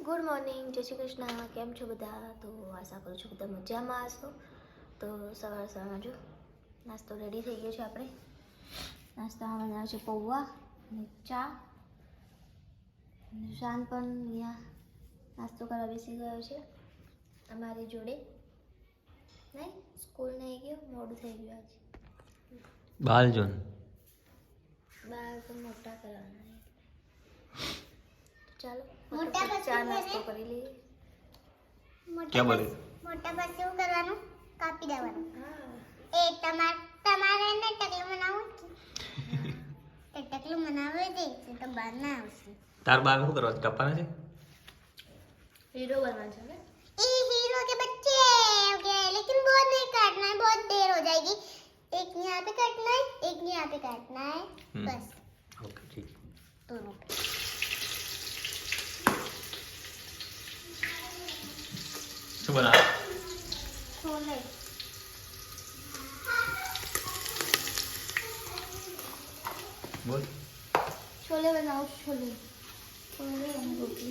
Good morning, જય શ્રી કૃષ્ણ. કેમ છો બધા? તો આશા કરું છું બધા મજામાં હશો. તો સવારમાં જો નાસ્તો રેડી થઈ ગયો છે. આપણે નાસ્તામાં બનાવ્યો છે પૌવા અને ચા. શાન પણ અહીંયા નાસ્તો કરવા બેસી ગયો છે તમારી જોડે. નહીં, સ્કૂલ નહીં ગયો, મોડું થઈ ગયું આજે. બાલ તો મોટા કરવાના. ચાલો મોટા ચા નાસ્તો કરી લઈએ. क्या बोले? મોટા પછી શું કરવાનું? કાપી દેવાનું. એ તમારે ને ટકલું બનાવવું કે ટકલું બનાવવું દે તો બહાર ના આવશે. तार बाल को करवा कपाना है हीरो बनना है ना? ये हीरो के बच्चे ओके, लेकिन बहुत नहीं काटना है, बहुत देर हो जाएगी. एक यहाँ पे काटना है, एक यहाँ पे काटना है, बस. ओके ठीक दोनों पे. શું બના छोले बोल छोले बनाओ. छोले छोले और रोटी.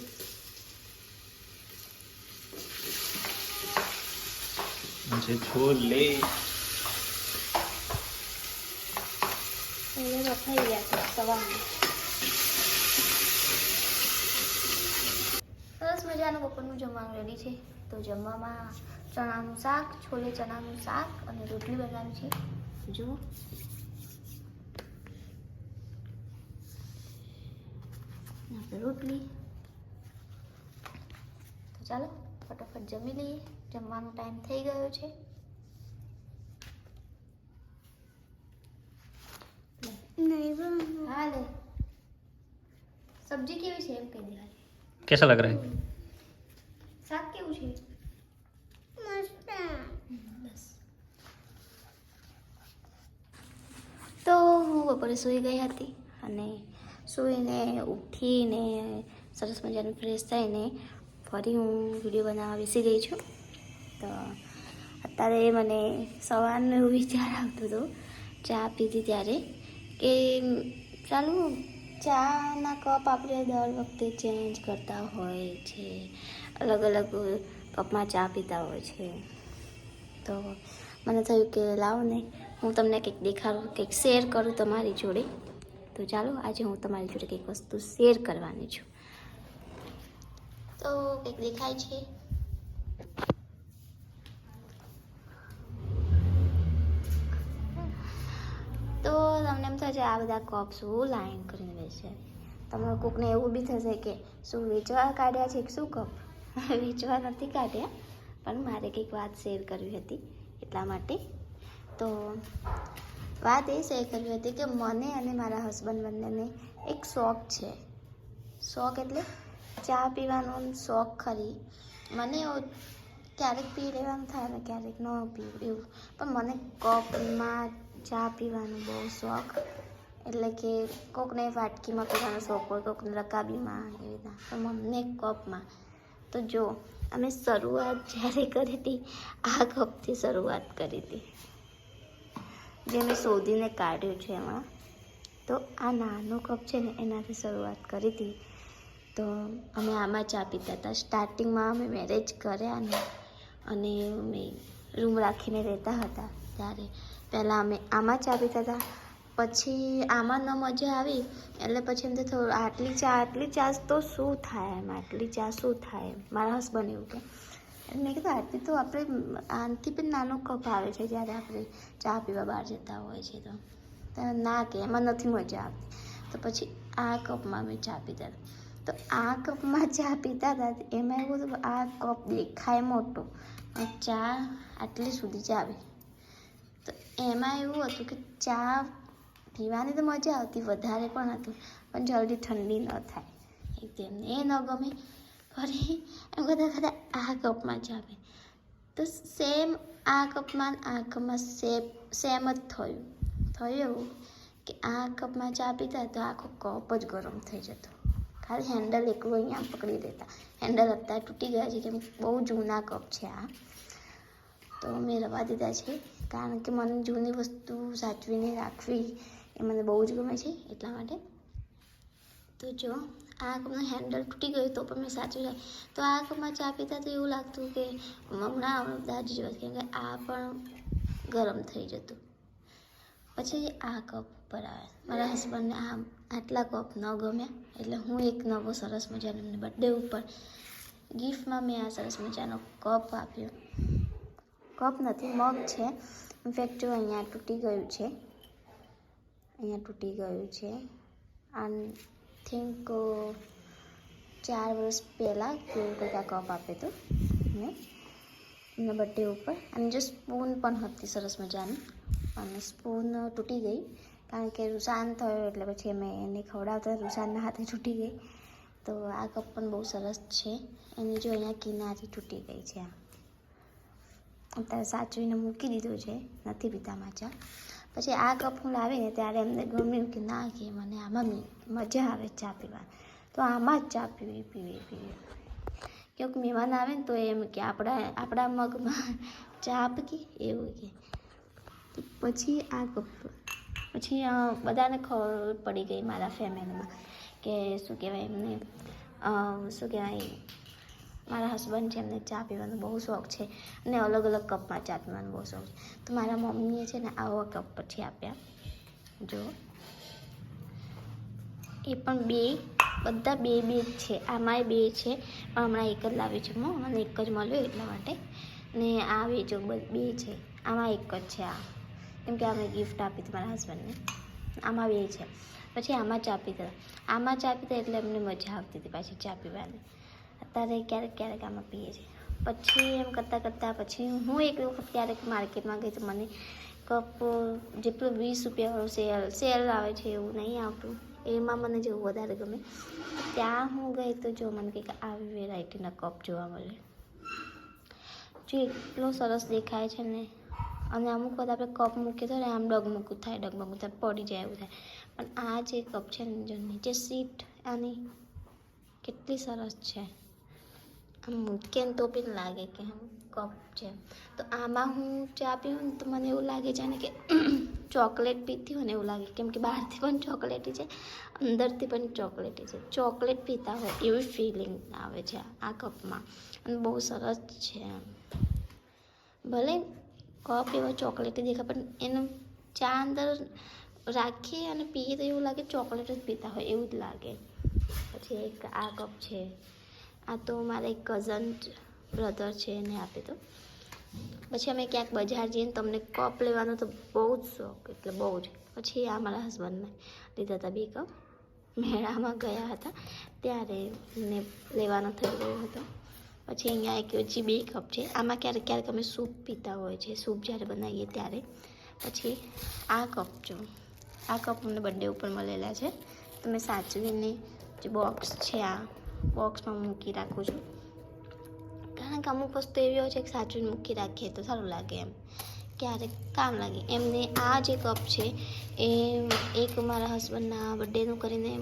मुझे छोले छोले रखाई ગયા છે સવારમાં. સરસ મજાનું બપોરનું જમવાનું રેડી છે. તો જમવામાં ચણાનું શાક, છોલે ચણાનું શાક અને રોટલી બનાવી છે. જુઓ, આપણે રોટલી. તો ચાલો ફટાફટ જમી લઈએ. જમવાનો ટાઈમ થઈ ગયો છે. नहीं હા લે, સબ્જી કેવી છે એમ કહી દે. कैसा लग रहा है શાક કેવું છે? मस्त. બસ. તો હું બપોરે સૂઈ ગઈ હતી અને સૂઈને ઉઠીને સરસ મજાનું ફ્રેશ થઈને ફરી હું વિડીયો બનાવવા બેસી ગઈ છું. તો અત્યારે મને સવારનો એવો વિચાર આવતો હતો ચા પીધી ત્યારે કે ચાલો ચાના કપ આપણે દર વખતે ચેન્જ કરતા હોય છે, અલગ અલગ કપમાં ચા પીતા હોય છે. તો મને થયું કે લાવો ને હું તમને કંઈક દેખાડું, કંઈક શેર કરું તમારી જોડે. તો ચાલો આજે હું તમારી જોડે કંઈક વસ્તુ શેર કરવાની છું. તો કંઈક દેખાય છે. તો તમને એમ થશે આ બધા કપ શું લાઈન કરીને બેસે. તમારે કોકને એવું બી થશે કે શું વેચવા કાઢ્યા છે કે શું કપ? વેચવા નથી કાઢ્યા, પણ મારે કંઈક વાત શેર કરવી હતી એટલા માટે. તો વાત એ શેર કરવી હતી કે મને અને મારા હસબન્ડ બંનેને એક શોખ છે. શોખ એટલે ચા પીવાનો શોખ ખરી. મને ક્યારેક પી લેવાનું થાય ને ક્યારેક ન પીવું એવું, પણ મને કપમાં ચા પીવાનો બહુ શોખ. એટલે કે કોકને વાટકીમાં પીવાનો શોખ હોય, કોકને રકાબીમાં, એવી રીતના. તો મને કપમાં. તો જો અમે શરૂઆત જ્યારે કરી હતી આ કપથી શરૂઆત કરી હતી, જે મેં શોધીને કાઢ્યું છે એમાં. તો આ નાનો કપ છે ને એનાથી શરૂઆત કરી હતી. તો અમે આમાં ચા પીતા હતા. સ્ટાર્ટિંગમાં અમે મેરેજ કર્યા ને અને અમે રૂમ રાખીને રહેતા હતા ત્યારે પહેલાં અમે આમાં ચા પીતા હતા. પછી આમાં ન મજા આવી એટલે પછી એમ તો થોડું આટલી ચા તો શું થાય એમ, આટલી ચા શું થાય એમ. મારા હસબન્ડ એવું કે. એટલે મેં કીધું આટલી તો આપણે આનાથી પણ નાનો કપ આવે છે જ્યારે આપણે ચા પીવા બહાર જતા હોય છે. તો ના કે એમાં નથી મજા આવતી. તો પછી આ કપમાં અમે ચા પીતા હતા. તો આ કપમાં ચા પીતા હતા એમાં એવું હતું આ કપ દેખાય મોટો, ચા આટલી સુધી જ આવે. તો એમાં એવું હતું કે ચા પીવાની તો મજા આવતી, વધારે પણ હતું, પણ જલ્દી ઠંડી ન થાય. તેમને એ ન ગમે. ફરી એમ કહેતા આ કપમાં ચા પી. તો સેમ આ કપમાં સેમ જ થયું એવું કે આ કપમાં ચા પીતા તો આખો કપ જ ગરમ થઈ જતો. ખાલી હેન્ડલ એકલું અહીંયા પકડી દેતા. હેન્ડલ અત્યારે તૂટી ગયા છે કેમ બહુ જૂના કપ છે આ. તો મેં રવા દીધા છે કારણ કે મને જૂની વસ્તુ સાચવીને રાખવી એ મને બહુ જ ગમે છે એટલા માટે. તો જો આ કપનું હેન્ડલ તૂટી ગયું તો પણ મેં સાચવી રાખી. તો આ કપમાં ચા પીતા તો એવું લાગતું કે હમણાં દાજી જવા, કેમ કે આ પણ ગરમ થઈ જતું. પછી આ કપ પર આવે. મારા હસબન્ડને આટલા કપ ન ગમ્યા, એટલે હું એક નવો સરસ મજાનો એમને બર્થડે ઉપર ગિફ્ટમાં મેં આ સરસ મજાનો કપ આપ્યો. કપ નથી, મગ છે. ઇનફેક્ટ જો અહીંયા તૂટી ગયું છે, આઈ થિંક 4 વર્ષ પહેલાં કોઈ કંઈક આ કપ આપ્યો હતો મેં એમના બર્થડે ઉપર. અને જો સ્પૂન પણ હતી સરસ મજાની, અને સ્પૂન તૂટી ગઈ કારણ કે રૂસાન થયો, એટલે પછી મેં એને ખવડાવતા રૂસાનના હાથે તૂટી ગઈ. તો આ કપ પણ બહુ સરસ છે. એની જો અહીંયા કિનારી તૂટી ગઈ છે. અત્યારે સાચવીને મૂકી દીધું છે, નથી પીતામાં ચા. પછી આ કપ હું લાવીને ત્યારે એમને ગમ્યું કે ના, કે મને આમાં મજા આવે ચા પીવા, તો આમાં જ ચા પીવી. ક્યાંક મહેમાન આવે ને તો એમ કે આપણા મગમાં ચા આપી એવું કે. પછી આ કપ, પછી બધાને ખબર પડી ગઈ મારા ફેમિલીમાં કે શું કહેવાય એમને, મારા હસબન્ડ છે એમને ચા પીવાનો બહુ શોખ છે, અને અલગ અલગ કપમાં ચા પીવાનો બહુ શોખ છે. તો મારા મમ્મીએ છે ને આવા કપ પછી આપ્યા. જો એ પણ બધા બે જ છે. આમાંય 2 છે, પણ હમણાં એક જ લાવી છું હું, અને એક જ મળ્યો એટલા માટે. ને આ જો 2 છે, આમાં એક જ છે આ, કેમ કે અમે ગિફ્ટ આપી હતી મારા હસબન્ડને. આમાં 2 છે. પછી આમાં ચા પીતા એટલે એમને મજા આવતી હતી પાછી ચા પીવાની. અત્યારે ક્યારેક આમાં પીએ છીએ. પછી એમ કરતાં પછી હું એક વખત ક્યારેક માર્કેટમાં ગઈ તો મને કપ જેટલું 20 રૂપિયાવાળું સેલ આવે છે એવું નહીં આવતું, એમાં મને જેવું વધારે ગમે. ત્યાં હું ગઈ તો જો મને કંઈક આવી વેરાયટીના કપ જોવા મળે, જો એટલો સરસ દેખાય છે ને. અને અમુક વખત આપણે કપ મૂકીએ તો આમ ડગમગું થાય, પડી જાય એવું થાય. પણ આ જે કપ છે ને, જો નીચે સીટ આની કેટલી સરસ છે, આમ મૂકીએ ને તો બી લાગે કે આમ કપ છે. તો આમાં હું ચા પીવું ને તો મને એવું લાગે છે ને કે ચોકલેટ પીતી હોય ને એવું લાગે, કેમ કે બહારથી પણ ચોકલેટી છે, અંદરથી પણ ચોકલેટી છે. ચોકલેટ પીતા હોય એવી ફિલિંગ આવે છે આ કપમાં, અને બહુ સરસ છે. ભલે કપ એવો ચોકલેટી દેખાય, પણ એનો ચા અંદર રાખીએ અને પીએ તો એવું લાગે ચોકલેટ જ પીતા હોય એવું જ લાગે. પછી એક આ કપ છે. આ તો મારા એક કઝન બ્રધર છે એને આપી તો. પછી અમે ક્યાંક બજાર જઈએ ને તમને કપ લેવાનો તો બહુ જ શોખ, એટલે બહુ જ. પછી આ મારા હસબન્ડને લીધા હતા 2 કપ, મેળામાં ગયા હતા ત્યારે મને લેવાનો થઈ ગયો હતો. પછી અહીંયા એક હજી 2 કપ છે. આમાં ક્યારેક અમે સૂપ પીતા હોય છે, સૂપ જ્યારે બનાવીએ ત્યારે. પછી આ કપ જો, આ કપ મને બર્થડે ઉપર મળેલા છે. તમે સાચવીને જે બોક્સ છે આ બોક્સમાં મૂકી રાખું છું, કારણ કે અમુક વસ્તુ એવી હોય છે કે સાચવીને મૂકી રાખીએ તો સારું લાગે, એમ ક્યારેક કામ લાગે. એમને આ જે કપ છે એ એક મારા હસબન્ડના બર્થડેનું કરીને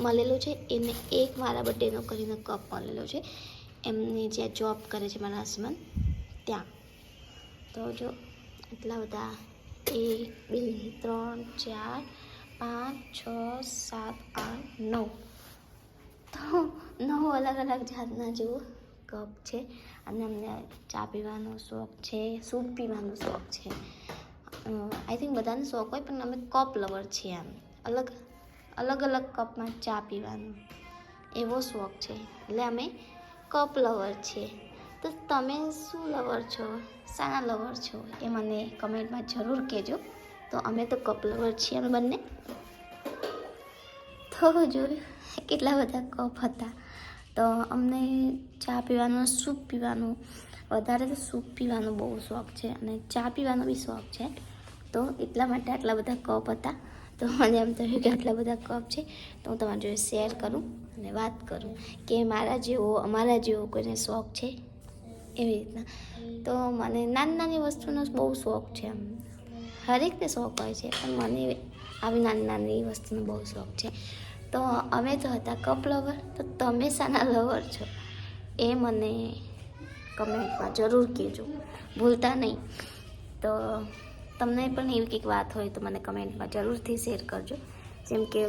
મળેલું છે, એને એક મારા બર્થડેનું કરીને કપ મળેલો છે. એમને જ્યાં જોબ કરે છે મારા હસબન્ડ ત્યાં. તો જો એટલા બધા 1 2 3 4 5 6 7 8 9, તો 9 અલગ અલગ જાતના જેવો કપ છે. અને અમને ચા પીવાનો શોખ છે, સૂપ પીવાનો શોખ છે. આઈ થિંક બધાને શોખ હોય, પણ અમે કપ લવર છીએ. આમ અલગ અલગ કપમાં ચા પીવાનો એવો શોખ છે, એટલે અમે કપ લવર છીએ. તો તમે શું લવર છો, શાના લવર છો એ મને કમેન્ટમાં જરૂર કહેજો. તો અમે તો કપ લવર છીએ અમે બંને. તો જોયું કેટલા બધા કપ હતા. તો અમને ચા પીવાનો, સૂપ પીવાનું, વધારે તો સૂપ પીવાનો બહુ શોખ છે, અને ચા પીવાનો બી શોખ છે. તો એટલા માટે આટલા બધા કપ હતા. તો મને એમ થયું કે આટલા બધા કપ છે તો હું તમારી જોડે શેર કરું અને વાત કરું કે અમારા જેવો કોઈને શોખ છે એવી રીતના. તો મને નાની વસ્તુનો બહુ શોખ છે. આમ હરેકને શોખ હોય છે, પણ મને આવી નાની વસ્તુનો બહુ શોખ છે. તો અમે તો હતા કપ લવર. તો તમે શાના લવર છો એ મને કમેન્ટમાં જરૂર કહેજો, ભૂલતા નહીં. તો તમને પણ એવી કંઈક વાત હોય તો મને કમેન્ટમાં જરૂરથી શેર કરજો. જેમ કે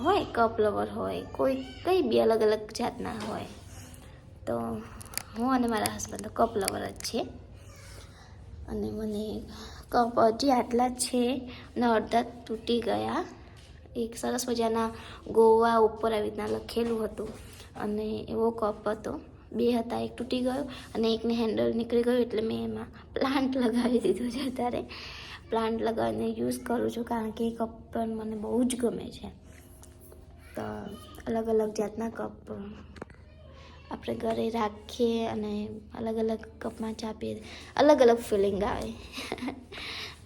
હોય કપ લવર હોય કોઈ કંઈ બી અલગ અલગ જાતના હોય, તો હું અને મારા હસબન્ડ તો કપ લવર જ છે. અને મને કપ હજી આટલા જ છે અને અડધા તૂટી ગયા. એક સરસ મજાના ગોવા ઉપર આવી રીતના લખેલું હતું અને એવો કપ હતો. 2 હતા, એક તૂટી ગયો અને એકને હેન્ડલ નીકળી ગયું, એટલે મેં એમાં પ્લાન્ટ લગાવી દીધું છે. અત્યારે પ્લાન્ટ લગાવીને યુઝ કરું છું, કારણ કે એ કપ પણ મને બહુ જ ગમે છે. તો અલગ અલગ જાતના કપ આપણે ઘરે રાખીએ અને અલગ અલગ કપમાં ચા પીએ, અલગ અલગ ફિલિંગ આવે.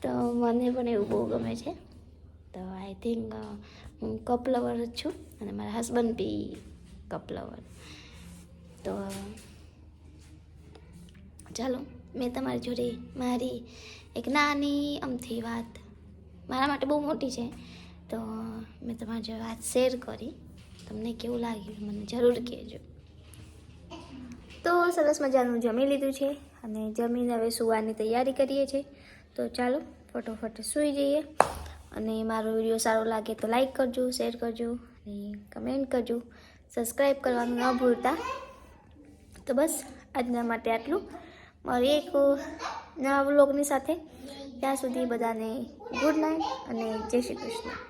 તો મને પણ એવું બહુ ગમે છે. તો આઈ થિંક હું કપ લવર જ છું અને મારા હસબન્ડ બી કપ લવર. તો ચાલો, મેં તમારી જોડે મારી એક નાની અમથી વાત, મારા માટે બહુ મોટી છે, તો મેં તમારી જોડે વાત શેર કરી. તમને કેવું લાગ્યું મને જરૂર કહેજો. તો સરસ મજાનું જમી લીધું છે અને જમીને હવે સૂવાની તૈયારી કરીએ છીએ. તો ચાલો ફટોફટ સૂઈ જઈએ. અને મારો વિડીયો સારો લાગે તો લાઈક કરજો, શેર કરજો અને કમેન્ટ કરજો. સબસ્ક્રાઈબ કરવાનું ન ભૂલતા. તો બસ આજના માટે આટલું. મારી એક નવા વ્લોગની સાથે. ત્યાં સુધી બધાને ગુડ નાઇટ અને જય શ્રી કૃષ્ણ.